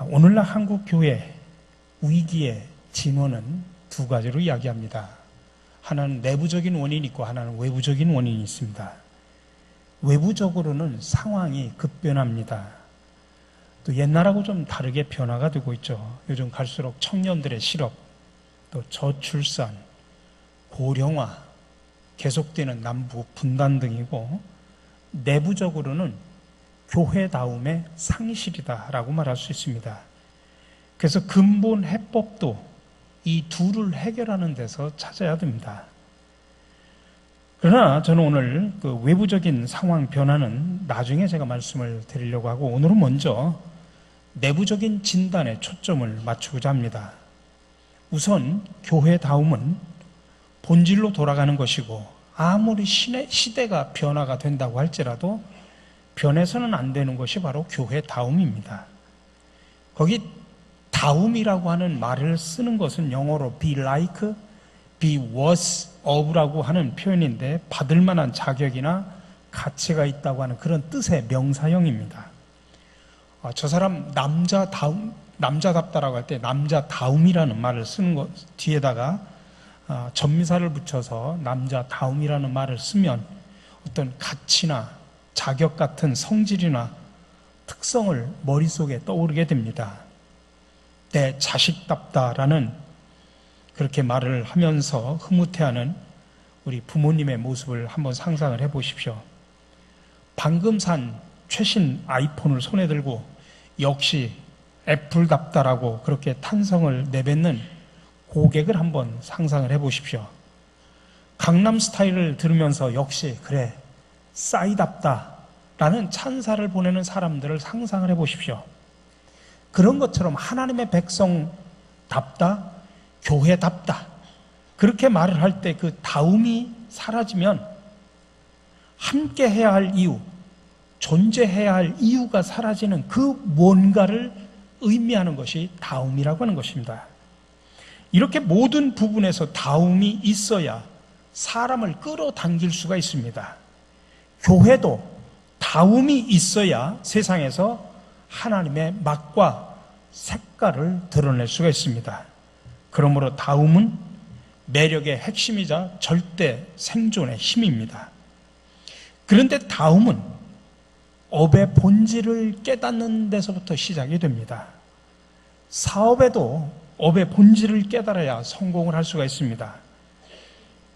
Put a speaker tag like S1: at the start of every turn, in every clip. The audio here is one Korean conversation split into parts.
S1: 오늘날 한국 교회 위기의 진원은 두 가지로 이야기합니다. 하나는 내부적인 원인이 있고 하나는 외부적인 원인이 있습니다. 외부적으로는 상황이 급변합니다. 또 옛날하고 좀 다르게 변화가 되고 있죠. 요즘 갈수록 청년들의 실업, 또 저출산, 고령화, 계속되는 남북 분단 등이고, 내부적으로는 교회다움의 상실이다라고 말할 수 있습니다. 그래서 근본 해법도 이 둘을 해결하는 데서 찾아야 됩니다. 그러나 저는 오늘 그 외부적인 상황 변화는 나중에 제가 말씀을 드리려고 하고, 오늘은 먼저 내부적인 진단에 초점을 맞추고자 합니다. 우선 교회다움은 본질로 돌아가는 것이고, 아무리 시대가 변화가 된다고 할지라도 변해서는 안 되는 것이 바로 교회다움입니다. 거기 다움이라고 하는 말을 쓰는 것은 영어로 be like, be worthy of라고 하는 표현인데, 받을 만한 자격이나 가치가 있다고 하는 그런 뜻의 명사형입니다. 저 사람 남자답다라고 할 때 남자다움이라는 말을 쓰는 것 뒤에다가 전미사를 붙여서 남자다움이라는 말을 쓰면 어떤 가치나 자격 같은 성질이나 특성을 머릿속에 떠오르게 됩니다. 내 자식답다라는 그렇게 말을 하면서 흐뭇해하는 우리 부모님의 모습을 한번 상상을 해보십시오. 방금 산 최신 아이폰을 손에 들고 역시 애플답다라고 그렇게 탄성을 내뱉는 고객을 한번 상상을 해보십시오. 강남 스타일을 들으면서 역시 그래 싸이답다라는 찬사를 보내는 사람들을 상상을 해보십시오. 그런 것처럼 하나님의 백성답다, 교회답다, 그렇게 말을 할 때 그 다움이 사라지면 함께 해야 할 이유, 존재해야 할 이유가 사라지는 그 뭔가를 의미하는 것이 다움이라고 하는 것입니다. 이렇게 모든 부분에서 다움이 있어야 사람을 끌어당길 수가 있습니다. 교회도 다움이 있어야 세상에서 하나님의 맛과 색깔을 드러낼 수가 있습니다. 그러므로 다움은 매력의 핵심이자 절대 생존의 힘입니다. 그런데 다움은 업의 본질을 깨닫는 데서부터 시작이 됩니다. 사업에도 업의 본질을 깨달아야 성공을 할 수가 있습니다.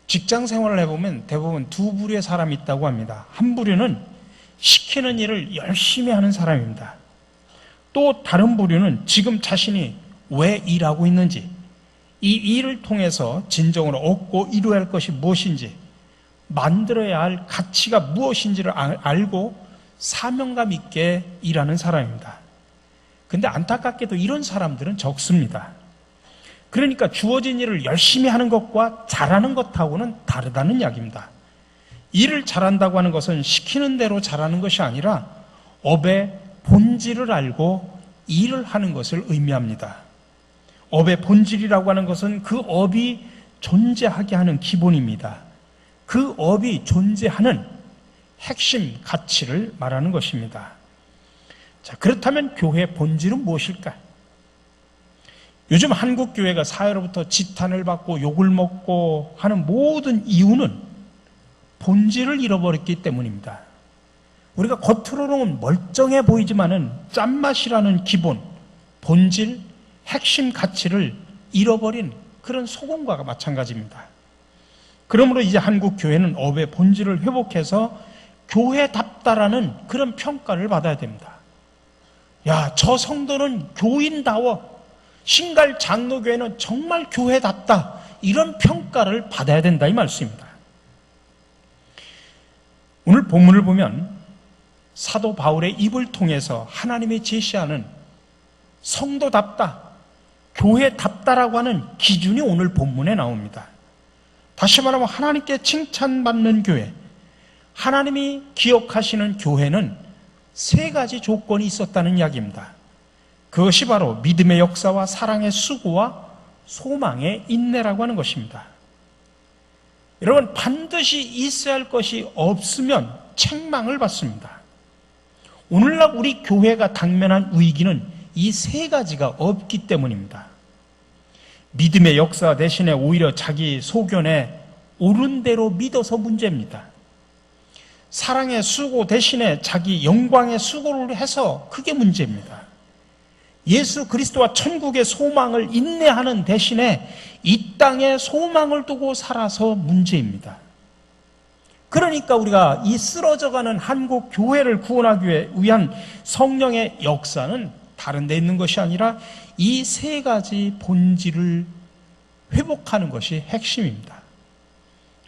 S1: 직장 생활을 해보면 대부분 두 부류의 사람이 있다고 합니다. 한 부류는 시키는 일을 열심히 하는 사람입니다. 또 다른 부류는 지금 자신이 왜 일하고 있는지, 이 일을 통해서 진정으로 얻고 이루어야 할 것이 무엇인지, 만들어야 할 가치가 무엇인지를 알고 사명감 있게 일하는 사람입니다. 근데 안타깝게도 이런 사람들은 적습니다. 그러니까 주어진 일을 열심히 하는 것과 잘하는 것하고는 다르다는 이야기입니다. 일을 잘한다고 하는 것은 시키는 대로 잘하는 것이 아니라 업의 본질을 알고 일을 하는 것을 의미합니다. 업의 본질이라고 하는 것은 그 업이 존재하게 하는 기본입니다. 그 업이 존재하는 핵심 가치를 말하는 것입니다. 자, 그렇다면 교회의 본질은 무엇일까? 요즘 한국 교회가 사회로부터 지탄을 받고 욕을 먹고 하는 모든 이유는 본질을 잃어버렸기 때문입니다. 우리가 겉으로는 멀쩡해 보이지만은 짠맛이라는 기본, 본질, 핵심 가치를 잃어버린 그런 소금과 마찬가지입니다. 그러므로 이제 한국 교회는 업의 본질을 회복해서 교회답다라는 그런 평가를 받아야 됩니다. 야, 저 성도는 교인다워. 신갈 장로교회는 정말 교회답다. 이런 평가를 받아야 된다 이 말씀입니다. 오늘 본문을 보면 사도 바울의 입을 통해서 하나님이 제시하는 성도답다, 교회답다라고 하는 기준이 오늘 본문에 나옵니다. 다시 말하면 하나님께 칭찬받는 교회, 하나님이 기억하시는 교회는 세 가지 조건이 있었다는 이야기입니다. 그것이 바로 믿음의 역사와 사랑의 수고와 소망의 인내라고 하는 것입니다. 여러분, 반드시 있어야 할 것이 없으면 책망을 받습니다. 오늘날 우리 교회가 당면한 위기는 이 세 가지가 없기 때문입니다. 믿음의 역사 대신에 오히려 자기 소견에 옳은 대로 믿어서 문제입니다. 사랑의 수고 대신에 자기 영광의 수고를 해서 그게 문제입니다. 예수 그리스도와 천국의 소망을 인내하는 대신에 이 땅에 소망을 두고 살아서 문제입니다. 그러니까 우리가 이 쓰러져가는 한국 교회를 구원하기 위한 성령의 역사는 다른 데 있는 것이 아니라 이 세 가지 본질을 회복하는 것이 핵심입니다.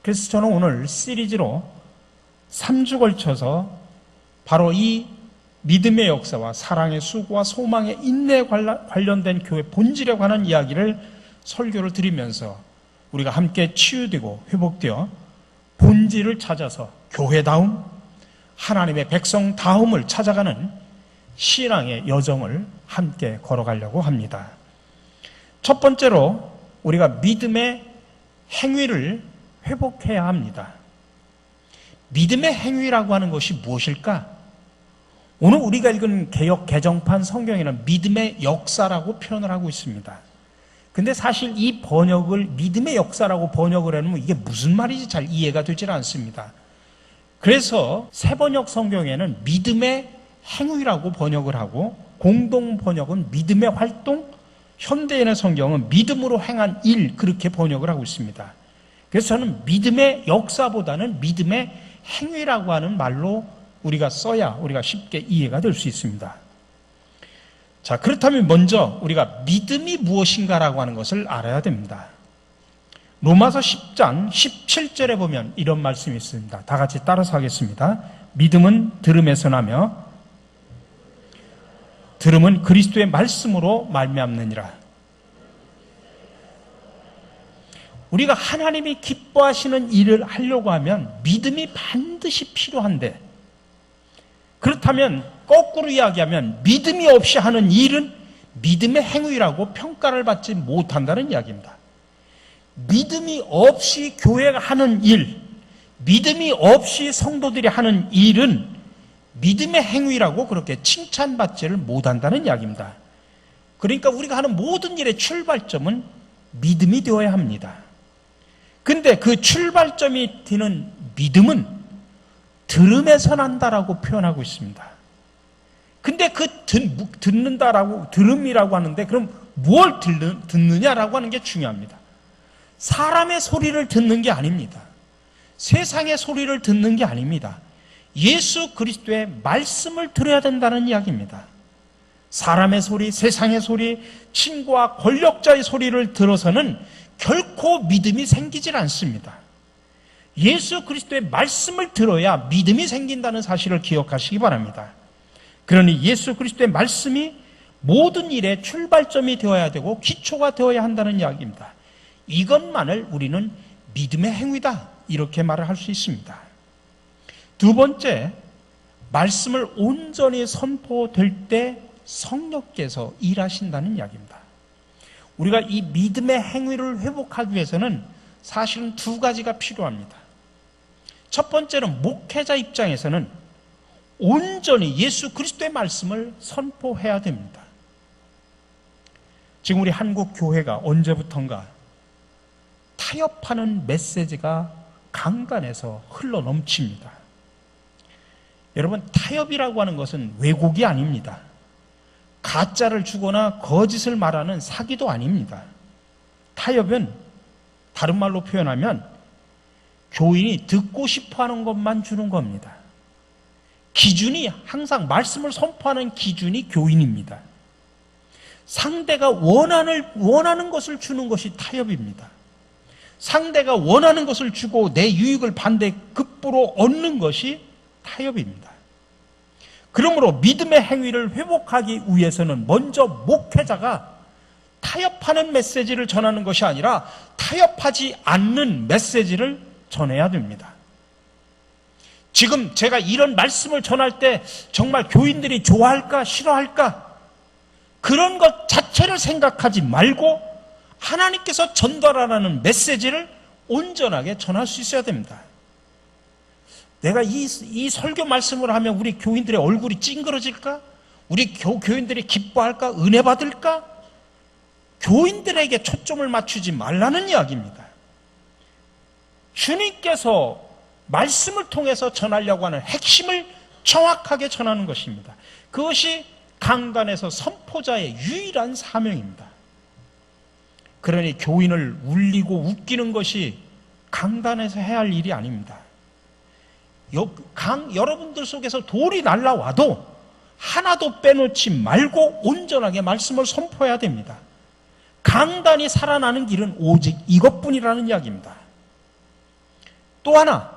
S1: 그래서 저는 오늘 시리즈로 3주 걸쳐서 바로 이 믿음의 역사와 사랑의 수고와 소망의 인내에 관련된 교회 본질에 관한 이야기를 설교를 드리면서 우리가 함께 치유되고 회복되어 본질을 찾아서 교회다움, 하나님의 백성다움을 찾아가는 신앙의 여정을 함께 걸어가려고 합니다. 첫 번째로 우리가 믿음의 행위를 회복해야 합니다. 믿음의 행위라고 하는 것이 무엇일까? 오늘 우리가 읽은 개역 개정판 성경에는 믿음의 역사라고 표현을 하고 있습니다. 근데 사실 이 번역을 믿음의 역사라고 번역을 해놓으면 이게 무슨 말인지 잘 이해가 되질 않습니다. 그래서 새번역 성경에는 믿음의 행위라고 번역을 하고 공동 번역은 믿음의 활동, 현대인의 성경은 믿음으로 행한 일 그렇게 번역을 하고 있습니다. 그래서 저는 믿음의 역사보다는 믿음의 행위라고 하는 말로 우리가 써야 우리가 쉽게 이해가 될 수 있습니다. 자, 그렇다면 먼저 우리가 믿음이 무엇인가라고 하는 것을 알아야 됩니다. 로마서 10장 17절에 보면 이런 말씀이 있습니다. 다 같이 따라서 하겠습니다. 믿음은 들음에서 나며 들음은 그리스도의 말씀으로 말미암느니라. 우리가 하나님이 기뻐하시는 일을 하려고 하면 믿음이 반드시 필요한데, 그렇다면 거꾸로 이야기하면 믿음이 없이 하는 일은 믿음의 행위라고 평가를 받지 못한다는 이야기입니다. 믿음이 없이 교회가 하는 일, 믿음이 없이 성도들이 하는 일은 믿음의 행위라고 그렇게 칭찬받지를 못한다는 이야기입니다. 그러니까 우리가 하는 모든 일의 출발점은 믿음이 되어야 합니다. 근데 그 출발점이 되는 믿음은 들음에서 난다라고 표현하고 있습니다. 근데 그 듣는다라고, 들음이라고 하는데 그럼 뭘 듣느냐라고 하는 게 중요합니다. 사람의 소리를 듣는 게 아닙니다. 세상의 소리를 듣는 게 아닙니다. 예수 그리스도의 말씀을 들어야 된다는 이야기입니다. 사람의 소리, 세상의 소리, 친구와 권력자의 소리를 들어서는 결코 믿음이 생기질 않습니다. 예수 그리스도의 말씀을 들어야 믿음이 생긴다는 사실을 기억하시기 바랍니다. 그러니 예수 그리스도의 말씀이 모든 일의 출발점이 되어야 되고 기초가 되어야 한다는 이야기입니다. 이것만을 우리는 믿음의 행위다 이렇게 말을 할 수 있습니다. 두 번째, 말씀을 온전히 선포될 때 성령께서 일하신다는 이야기입니다. 우리가 이 믿음의 행위를 회복하기 위해서는 사실은 두 가지가 필요합니다. 첫 번째는 목회자 입장에서는 온전히 예수 그리스도의 말씀을 선포해야 됩니다. 지금 우리 한국 교회가 언제부턴가 타협하는 메시지가 강간해서 흘러 넘칩니다. 여러분, 타협이라고 하는 것은 왜곡이 아닙니다. 가짜를 주거나 거짓을 말하는 사기도 아닙니다. 타협은 다른 말로 표현하면 교인이 듣고 싶어하는 것만 주는 겁니다. 기준이 항상 말씀을 선포하는 기준이 교인입니다. 상대가 원하는 것을 주는 것이 타협입니다. 상대가 원하는 것을 주고 내 유익을 반대 급부로 얻는 것이 타협입니다. 그러므로 믿음의 행위를 회복하기 위해서는 먼저 목회자가 타협하는 메시지를 전하는 것이 아니라 타협하지 않는 메시지를 전해야 됩니다. 지금 제가 이런 말씀을 전할 때 정말 교인들이 좋아할까 싫어할까 그런 것 자체를 생각하지 말고 하나님께서 전달하라는 메시지를 온전하게 전할 수 있어야 됩니다. 내가 이 설교 말씀을 하면 우리 교인들의 얼굴이 찡그러질까? 우리 교인들이 기뻐할까? 은혜 받을까? 교인들에게 초점을 맞추지 말라는 이야기입니다. 주님께서 말씀을 통해서 전하려고 하는 핵심을 정확하게 전하는 것입니다. 그것이 강단에서 선포자의 유일한 사명입니다. 그러니 교인을 울리고 웃기는 것이 강단에서 해야 할 일이 아닙니다. 여러분들 속에서 돌이 날라와도 하나도 빼놓지 말고 온전하게 말씀을 선포해야 됩니다. 강단이 살아나는 길은 오직 이것뿐이라는 이야기입니다. 또 하나,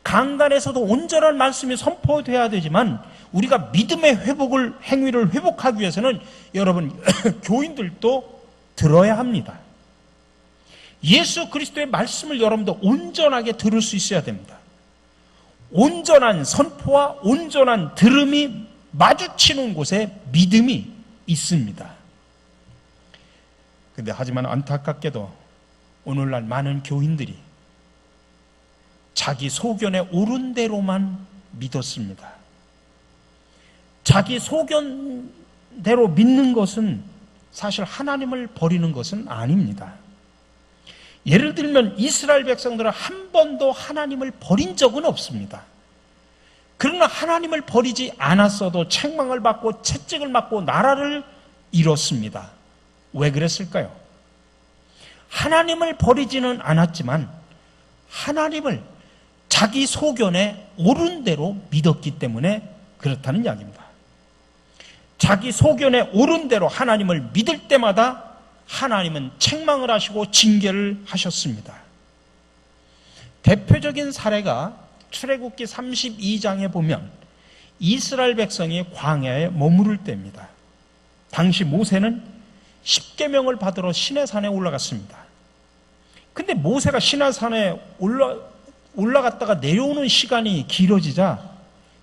S1: 강단에서도 온전한 말씀이 선포돼야 되지만 우리가 믿음의 행위를 회복하기 위해서는 여러분 교인들도 들어야 합니다. 예수 그리스도의 말씀을 여러분도 온전하게 들을 수 있어야 됩니다. 온전한 선포와 온전한 들음이 마주치는 곳에 믿음이 있습니다. 근데 하지만 안타깝게도 오늘날 많은 교인들이 자기 소견에 옳은 대로만 믿었습니다. 자기 소견대로 믿는 것은 사실 하나님을 버리는 것은 아닙니다. 예를 들면 이스라엘 백성들은 한 번도 하나님을 버린 적은 없습니다. 그러나 하나님을 버리지 않았어도 책망을 받고 채찍을 맞고 나라를 잃었습니다. 왜 그랬을까요? 하나님을 버리지는 않았지만 하나님을 자기 소견에 옳은 대로 믿었기 때문에 그렇다는 이야기입니다. 자기 소견에 옳은 대로 하나님을 믿을 때마다 하나님은 책망을 하시고 징계를 하셨습니다. 대표적인 사례가 출애굽기 32장에 보면 이스라엘 백성이 광야에 머무를 때입니다. 당시 모세는 십계명을 받으러 시내산에 올라갔습니다. 근데 모세가 시내산에 올라갔다가 내려오는 시간이 길어지자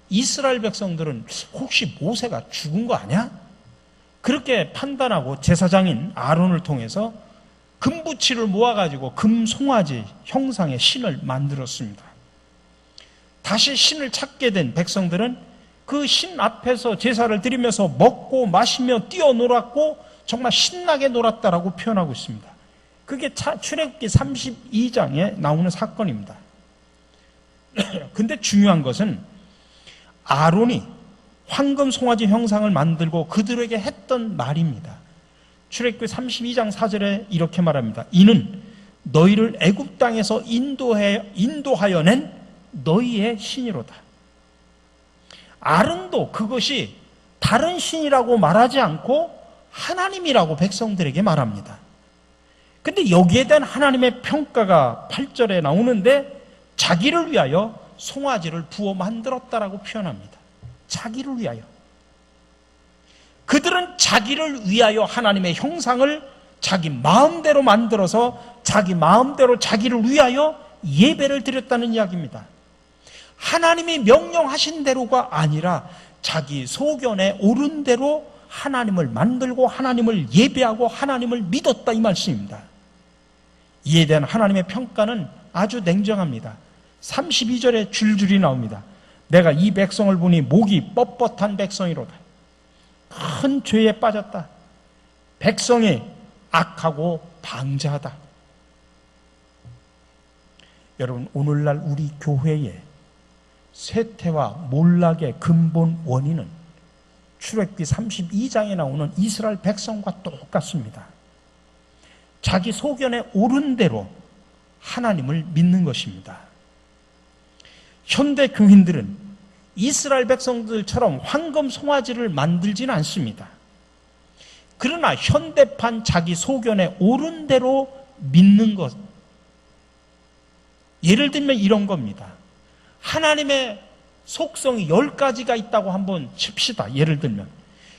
S1: 이스라엘 백성들은 혹시 모세가 죽은 거 아니야? 그렇게 판단하고 제사장인 아론을 통해서 금부치를 모아가지고 금송아지 형상의 신을 만들었습니다. 다시 신을 찾게 된 백성들은 그 신 앞에서 제사를 드리면서 먹고 마시며 뛰어놀았고 정말 신나게 놀았다라고 표현하고 있습니다. 그게 출애굽기 32장에 나오는 사건입니다. 근데 중요한 것은 아론이 황금 송아지 형상을 만들고 그들에게 했던 말입니다. 출애굽기 32장 4절에 이렇게 말합니다. 이는 너희를 애굽 땅에서 인도하여 낸 너희의 신이로다. 아론도 그것이 다른 신이라고 말하지 않고 하나님이라고 백성들에게 말합니다. 근데 여기에 대한 하나님의 평가가 8절에 나오는데 자기를 위하여 송아지를 부어 만들었다라고 표현합니다. 자기를 위하여. 그들은 자기를 위하여 하나님의 형상을 자기 마음대로 만들어서 자기 마음대로 자기를 위하여 예배를 드렸다는 이야기입니다. 하나님이 명령하신 대로가 아니라 자기 소견에 옳은 대로 하나님을 만들고 하나님을 예배하고 하나님을 믿었다 이 말씀입니다. 이에 대한 하나님의 평가는 아주 냉정합니다. 32절에 줄줄이 나옵니다. 내가 이 백성을 보니 목이 뻣뻣한 백성이로다. 큰 죄에 빠졌다. 백성이 악하고 방자하다. 여러분, 오늘날 우리 교회의 쇠퇴와 몰락의 근본 원인은 출애굽기 32장에 나오는 이스라엘 백성과 똑같습니다. 자기 소견에 옳은 대로 하나님을 믿는 것입니다. 현대 교인들은 이스라엘 백성들처럼 황금 송아지를 만들지는 않습니다. 그러나 현대판 자기 소견에 옳은 대로 믿는 것, 예를 들면 이런 겁니다. 하나님의 속성이 10가지가 있다고 한번 칩시다. 예를 들면.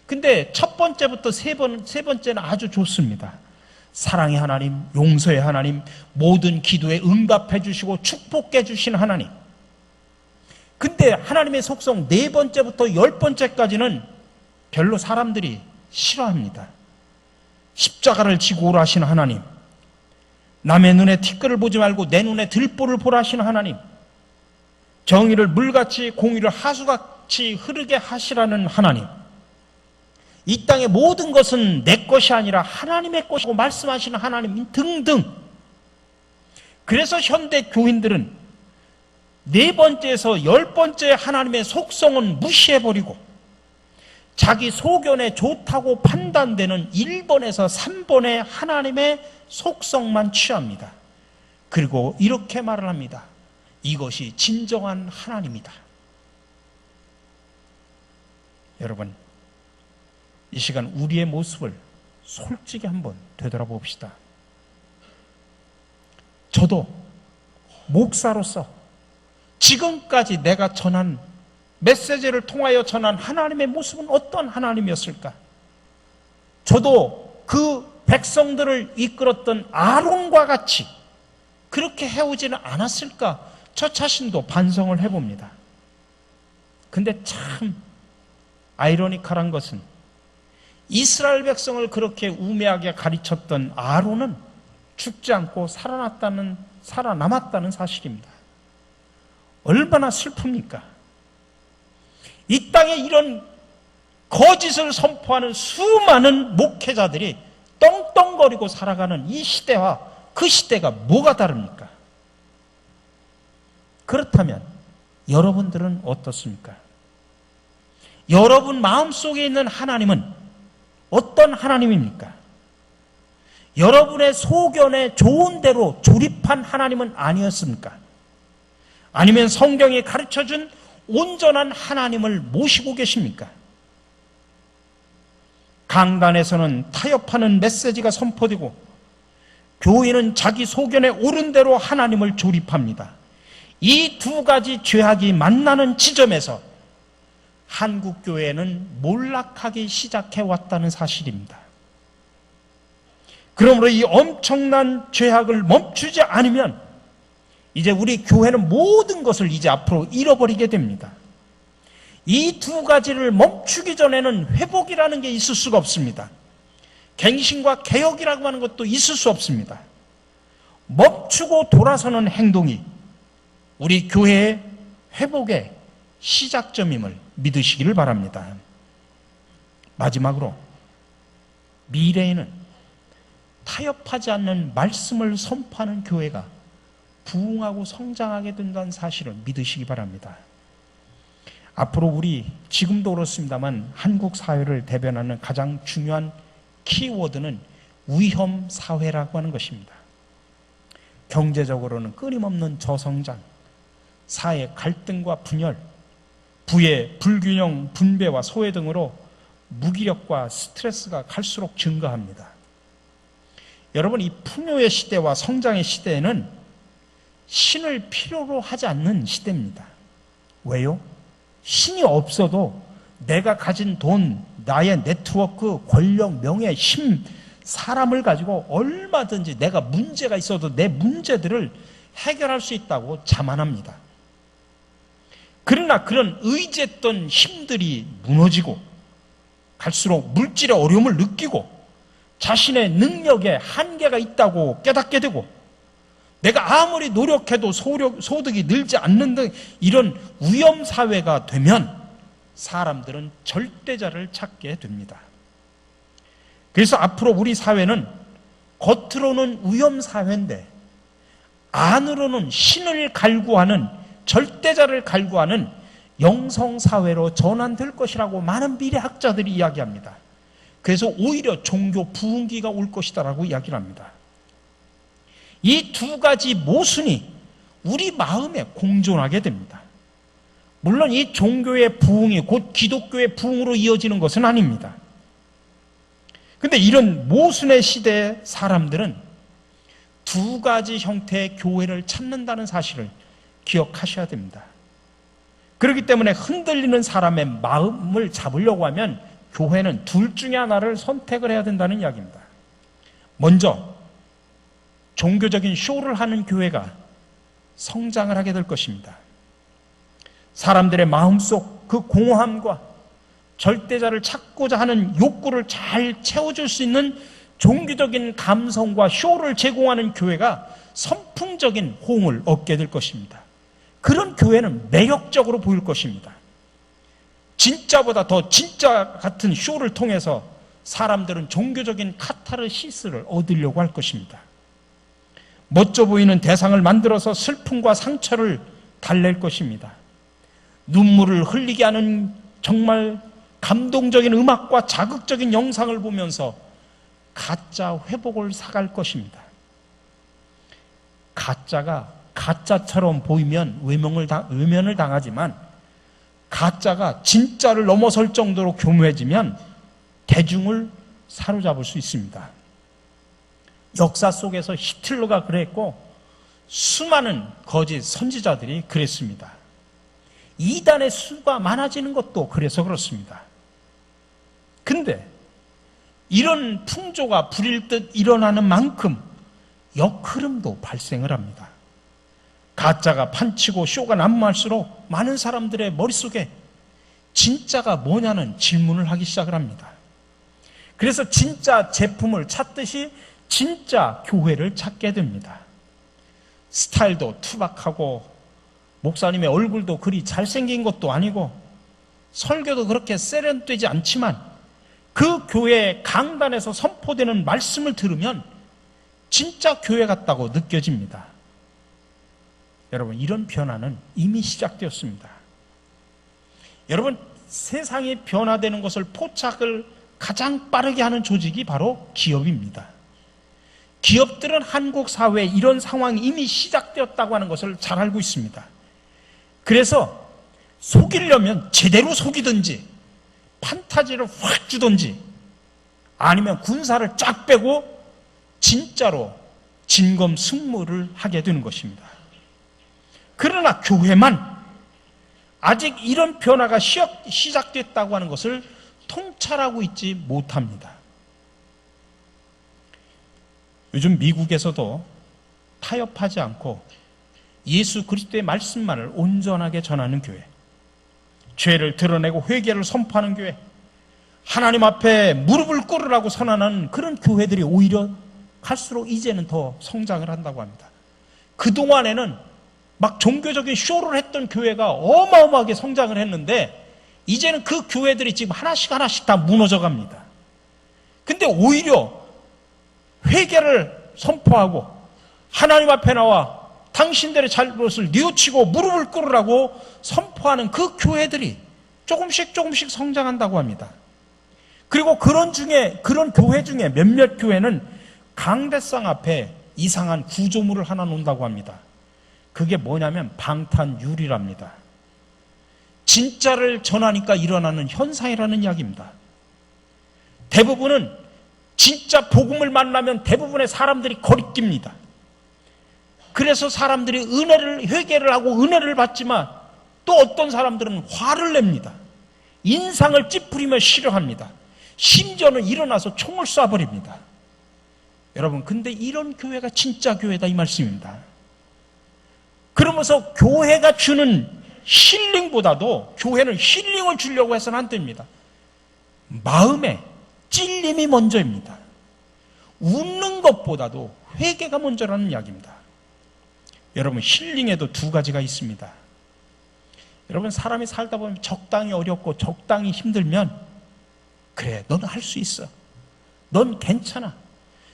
S1: 근데 첫 번째부터 세 번째는 아주 좋습니다. 사랑의 하나님, 용서의 하나님, 모든 기도에 응답해 주시고 축복해 주신 하나님. 근데 하나님의 속성 4번째부터 10번째까지는 별로 사람들이 싫어합니다. 십자가를 지고 오라 하신 하나님, 남의 눈에 티끌을 보지 말고 내 눈에 들보를 보라 하신 하나님, 정의를 물같이 공의를 하수같이 강같이 흐르게 하시라는 하나님, 이 땅의 모든 것은 내 것이 아니라 하나님의 것이고 말씀하시는 하나님 등등. 그래서 현대 교인들은 네 번째에서 10번째 하나님의 속성은 무시해버리고 자기 소견에 좋다고 판단되는 1번에서 3번의 하나님의 속성만 취합니다. 그리고 이렇게 말을 합니다. 이것이 진정한 하나님이다. 여러분, 이 시간 우리의 모습을 솔직히 한번 되돌아봅시다. 저도 목사로서 지금까지 내가 전한 메시지를 통하여 전한 하나님의 모습은 어떤 하나님이었을까? 저도 그 백성들을 이끌었던 아론과 같이 그렇게 해오지는 않았을까? 저 자신도 반성을 해봅니다. 근데 참 아이러니컬한 것은 이스라엘 백성을 그렇게 우매하게 가르쳤던 아론은 죽지 않고 살아남았다는 사실입니다. 얼마나 슬픕니까? 이 땅에 이런 거짓을 선포하는 수많은 목회자들이 떵떵거리고 살아가는 이 시대와 그 시대가 뭐가 다릅니까? 그렇다면 여러분들은 어떻습니까? 여러분 마음속에 있는 하나님은 어떤 하나님입니까? 여러분의 소견에 좋은 대로 조립한 하나님은 아니었습니까? 아니면 성경이 가르쳐준 온전한 하나님을 모시고 계십니까? 강단에서는 타협하는 메시지가 선포되고 교회는 자기 소견에 옳은 대로 하나님을 조립합니다. 이 두 가지 죄악이 만나는 지점에서 한국 교회는 몰락하기 시작해 왔다는 사실입니다. 그러므로 이 엄청난 죄악을 멈추지 않으면 이제 우리 교회는 모든 것을 이제 앞으로 잃어버리게 됩니다. 이 두 가지를 멈추기 전에는 회복이라는 게 있을 수가 없습니다. 갱신과 개혁이라고 하는 것도 있을 수 없습니다. 멈추고 돌아서는 행동이 우리 교회의 회복의 시작점임을 믿으시기를 바랍니다. 마지막으로 미래에는 타협하지 않는 말씀을 선포하는 교회가 부흥하고 성장하게 된다는 사실을 믿으시기 바랍니다. 앞으로 우리 지금도 그렇습니다만 한국 사회를 대변하는 가장 중요한 키워드는 위험 사회라고 하는 것입니다. 경제적으로는 끊임없는 저성장, 사회 갈등과 분열, 부의 불균형 분배와 소외 등으로 무기력과 스트레스가 갈수록 증가합니다. 여러분, 이 풍요의 시대와 성장의 시대에는 신을 필요로 하지 않는 시대입니다. 왜요? 신이 없어도 내가 가진 돈, 나의 네트워크, 권력, 명예, 힘, 사람을 가지고 얼마든지 내가 문제가 있어도 내 문제들을 해결할 수 있다고 자만합니다. 그러나 그런 의지했던 힘들이 무너지고 갈수록 물질의 어려움을 느끼고 자신의 능력에 한계가 있다고 깨닫게 되고 내가 아무리 노력해도 소득이 늘지 않는 등 이런 위험사회가 되면 사람들은 절대자를 찾게 됩니다. 그래서 앞으로 우리 사회는 겉으로는 위험사회인데 안으로는 신을 갈구하는 절대자를 갈구하는 영성사회로 전환될 것이라고 많은 미래학자들이 이야기합니다. 그래서 오히려 종교 부흥기가 올 것이다라고 이야기를 합니다. 이 두 가지 모순이 우리 마음에 공존하게 됩니다. 물론 이 종교의 부흥이 곧 기독교의 부흥으로 이어지는 것은 아닙니다. 그런데 이런 모순의 시대의 사람들은 두 가지 형태의 교회를 찾는다는 사실을 기억하셔야 됩니다. 그렇기 때문에 흔들리는 사람의 마음을 잡으려고 하면 교회는 둘 중에 하나를 선택을 해야 된다는 이야기입니다. 먼저 종교적인 쇼를 하는 교회가 성장을 하게 될 것입니다. 사람들의 마음속 그 공허함과 절대자를 찾고자 하는 욕구를 잘 채워줄 수 있는 종교적인 감성과 쇼를 제공하는 교회가 선풍적인 호응을 얻게 될 것입니다. 그런 교회는 매력적으로 보일 것입니다. 진짜보다 더 진짜 같은 쇼를 통해서 사람들은 종교적인 카타르시스를 얻으려고 할 것입니다. 멋져 보이는 대상을 만들어서 슬픔과 상처를 달랠 것입니다. 눈물을 흘리게 하는 정말 감동적인 음악과 자극적인 영상을 보면서 가짜 회복을 사갈 것입니다. 가짜가 가짜처럼 보이면 외면을 당하지만 가짜가 진짜를 넘어설 정도로 교묘해지면 대중을 사로잡을 수 있습니다. 역사 속에서 히틀러가 그랬고 수많은 거짓 선지자들이 그랬습니다. 이단의 수가 많아지는 것도 그래서 그렇습니다. 근데 이런 풍조가 불일 듯 일어나는 만큼 역흐름도 발생을 합니다. 가짜가 판치고 쇼가 난무할수록 많은 사람들의 머릿속에 진짜가 뭐냐는 질문을 하기 시작을 합니다. 그래서 진짜 제품을 찾듯이 진짜 교회를 찾게 됩니다. 스타일도 투박하고 목사님의 얼굴도 그리 잘생긴 것도 아니고 설교도 그렇게 세련되지 않지만 그 교회 강단에서 선포되는 말씀을 들으면 진짜 교회 같다고 느껴집니다. 여러분, 이런 변화는 이미 시작되었습니다. 여러분, 세상이 변화되는 것을 포착을 가장 빠르게 하는 조직이 바로 기업입니다. 기업들은 한국 사회에 이런 상황이 이미 시작되었다고 하는 것을 잘 알고 있습니다. 그래서 속이려면 제대로 속이든지 판타지를 확 주든지 아니면 군사를 쫙 빼고 진짜로 진검승부를 하게 되는 것입니다. 그러나 교회만 아직 이런 변화가 시작됐다고 하는 것을 통찰하고 있지 못합니다. 요즘 미국에서도 타협하지 않고 예수 그리스도의 말씀만을 온전하게 전하는 교회, 죄를 드러내고 회개를 선포하는 교회, 하나님 앞에 무릎을 꿇으라고 선언하는 그런 교회들이 오히려 갈수록 이제는 더 성장을 한다고 합니다. 그동안에는 막 종교적인 쇼를 했던 교회가 어마어마하게 성장을 했는데 이제는 그 교회들이 지금 하나씩 다 무너져 갑니다. 근데 오히려 회개를 선포하고 하나님 앞에 나와 당신들의 잘못을 뉘우치고 무릎을 꿇으라고 선포하는 그 교회들이 조금씩 성장한다고 합니다. 그리고 그런 교회 중에 몇몇 교회는 강대상 앞에 이상한 구조물을 하나 놓는다고 합니다. 그게 뭐냐면 방탄유리랍니다. 진짜를 전하니까 일어나는 현상이라는 이야기입니다. 대부분은 진짜 복음을 만나면 대부분의 사람들이 거리낍니다. 그래서 사람들이 회개를 하고 은혜를 받지만 또 어떤 사람들은 화를 냅니다. 인상을 찌푸리며 싫어합니다. 심지어는 일어나서 총을 쏴버립니다. 여러분, 근데 이런 교회가 진짜 교회다 이 말씀입니다. 그러면서 교회가 주는 힐링보다도 교회는 힐링을 주려고 해서는 안 됩니다. 마음에 찔림이 먼저입니다. 웃는 것보다도 회개가 먼저라는 이야기입니다. 여러분, 힐링에도 두 가지가 있습니다. 여러분, 사람이 살다 보면 적당히 어렵고 적당히 힘들면 그래, 너는 할 수 있어. 넌 괜찮아.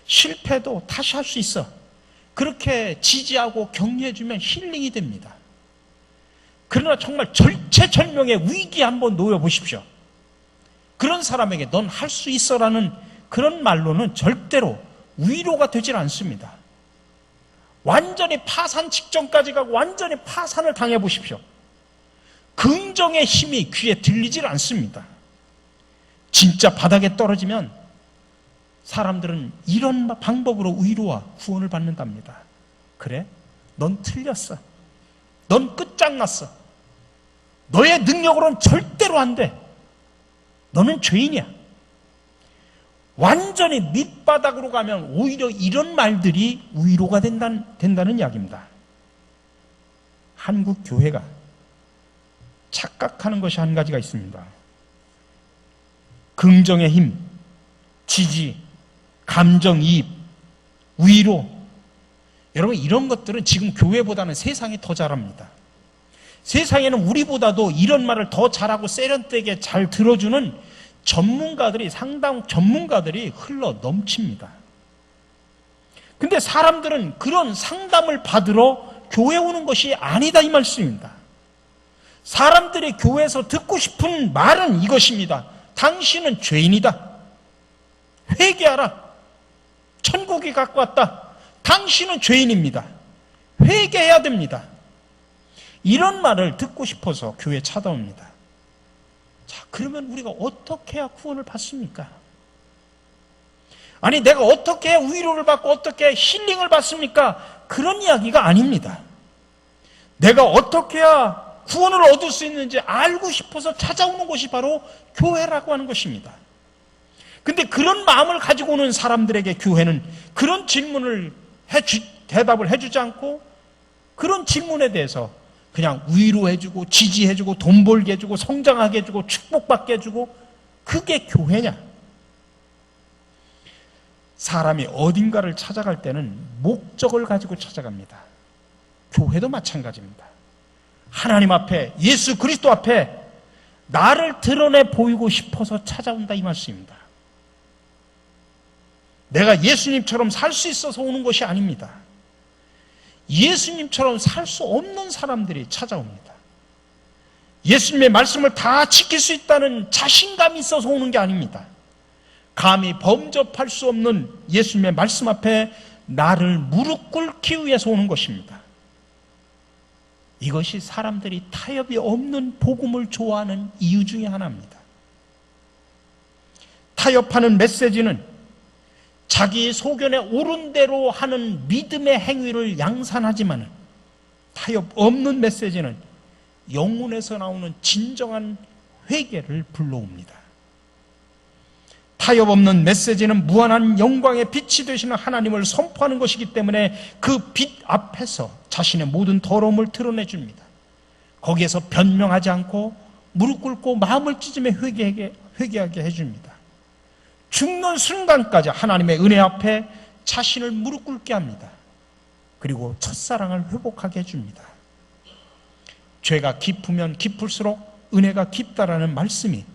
S1: 실패도 다시 할 수 있어. 그렇게 지지하고 격려해주면 힐링이 됩니다. 그러나 정말 절체절명의 위기에 한번 놓여보십시오. 그런 사람에게 넌 할 수 있어라는 그런 말로는 절대로 위로가 되질 않습니다. 완전히 파산 직전까지 가고 완전히 파산을 당해보십시오. 긍정의 힘이 귀에 들리질 않습니다. 진짜 바닥에 떨어지면 사람들은 이런 방법으로 위로와 구원을 받는답니다. 그래? 넌 틀렸어. 넌 끝장났어. 너의 능력으로는 절대로 안 돼. 너는 죄인이야. 완전히 밑바닥으로 가면 오히려 이런 말들이 위로가 된다는 이야기입니다. 한국 교회가 착각하는 것이 한 가지가 있습니다. 긍정의 힘, 지지, 감정이입, 위로. 여러분, 이런 것들은 지금 교회보다는 세상이 더 잘합니다. 세상에는 우리보다도 이런 말을 더 잘하고 세련되게 잘 들어주는 상당 전문가들이 흘러 넘칩니다. 근데 사람들은 그런 상담을 받으러 교회 오는 것이 아니다 이 말씀입니다. 사람들이 교회에서 듣고 싶은 말은 이것입니다. 당신은 죄인이다. 회개하라. 천국이 가까웠다. 당신은 죄인입니다. 회개해야 됩니다. 이런 말을 듣고 싶어서 교회에 찾아옵니다. 자, 그러면 우리가 어떻게 해야 구원을 받습니까? 아니, 내가 어떻게 해야 위로를 받고 어떻게 해야 힐링을 받습니까? 그런 이야기가 아닙니다. 내가 어떻게 해야 구원을 얻을 수 있는지 알고 싶어서 찾아오는 것이 바로 교회라고 하는 것입니다. 근데 그런 마음을 가지고 오는 사람들에게 교회는 그런 질문을 대답을 해주지 않고 그런 질문에 대해서 그냥 위로해주고 지지해주고 돈 벌게 해주고 성장하게 해주고 축복받게 해주고 그게 교회냐? 사람이 어딘가를 찾아갈 때는 목적을 가지고 찾아갑니다. 교회도 마찬가지입니다. 하나님 앞에, 예수 그리스도 앞에 나를 드러내 보이고 싶어서 찾아온다 이 말씀입니다. 내가 예수님처럼 살 수 있어서 오는 것이 아닙니다. 예수님처럼 살 수 없는 사람들이 찾아옵니다. 예수님의 말씀을 다 지킬 수 있다는 자신감이 있어서 오는 게 아닙니다. 감히 범접할 수 없는 예수님의 말씀 앞에 나를 무릎 꿇기 위해서 오는 것입니다. 이것이 사람들이 타협이 없는 복음을 좋아하는 이유 중에 하나입니다. 타협하는 메시지는 자기 소견에 옳은 대로 하는 믿음의 행위를 양산하지만 타협 없는 메시지는 영혼에서 나오는 진정한 회개를 불러옵니다. 타협 없는 메시지는 무한한 영광의 빛이 되시는 하나님을 선포하는 것이기 때문에 그 빛 앞에서 자신의 모든 더러움을 드러내줍니다. 거기에서 변명하지 않고 무릎 꿇고 마음을 찢으며 회개하게 해줍니다. 죽는 순간까지 하나님의 은혜 앞에 자신을 무릎 꿇게 합니다. 그리고 첫사랑을 회복하게 해줍니다. 죄가 깊으면 깊을수록 은혜가 깊다라는 말씀이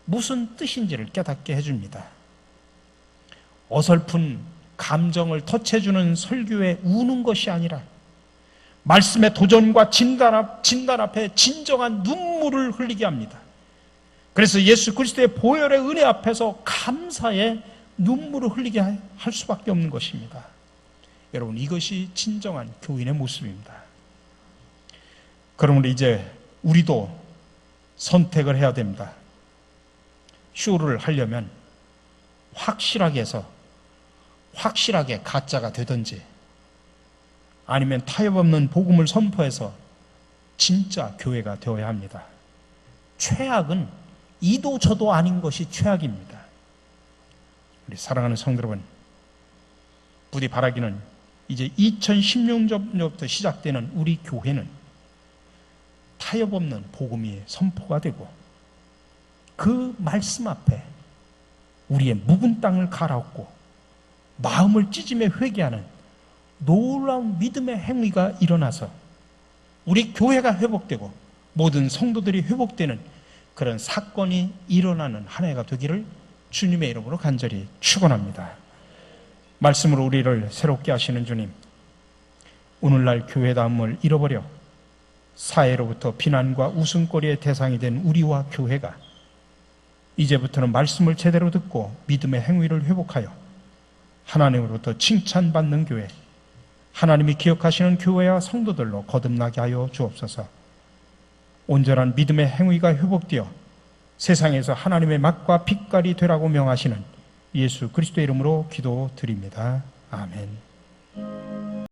S1: 무슨 뜻인지를 깨닫게 해줍니다. 어설픈 감정을 터치해주는 설교에 우는 것이 아니라 말씀의 도전과 진단 앞에 진정한 눈물을 흘리게 합니다. 그래서 예수 그리스도의 보혈의 은혜 앞에서 감사의 눈물을 흘리게 할 수밖에 없는 것입니다. 여러분, 이것이 진정한 교인의 모습입니다. 그러므로 이제 우리도 선택을 해야 됩니다. 쇼를 하려면 확실하게 해서 확실하게 가짜가 되든지 아니면 타협 없는 복음을 선포해서 진짜 교회가 되어야 합니다. 최악은 이도 저도 아닌 것이 최악입니다. 우리 사랑하는 성도 여러분, 부디 바라기는 이제 2016년부터 시작되는 우리 교회는 타협 없는 복음이 선포가 되고 그 말씀 앞에 우리의 묵은 땅을 갈아엎고 마음을 찢으며 회개하는 놀라운 믿음의 행위가 일어나서 우리 교회가 회복되고 모든 성도들이 회복되는 그런 사건이 일어나는 한 해가 되기를 주님의 이름으로 간절히 축원합니다. 말씀으로 우리를 새롭게 하시는 주님, 오늘날 교회다움을 잃어버려 사회로부터 비난과 웃음거리의 대상이 된 우리와 교회가 이제부터는 말씀을 제대로 듣고 믿음의 행위를 회복하여 하나님으로부터 칭찬받는 교회, 하나님이 기억하시는 교회와 성도들로 거듭나게 하여 주옵소서. 온전한 믿음의 행위가 회복되어 세상에서 하나님의 맛과 빛깔이 되라고 명하시는 예수 그리스도의 이름으로 기도드립니다. 아멘.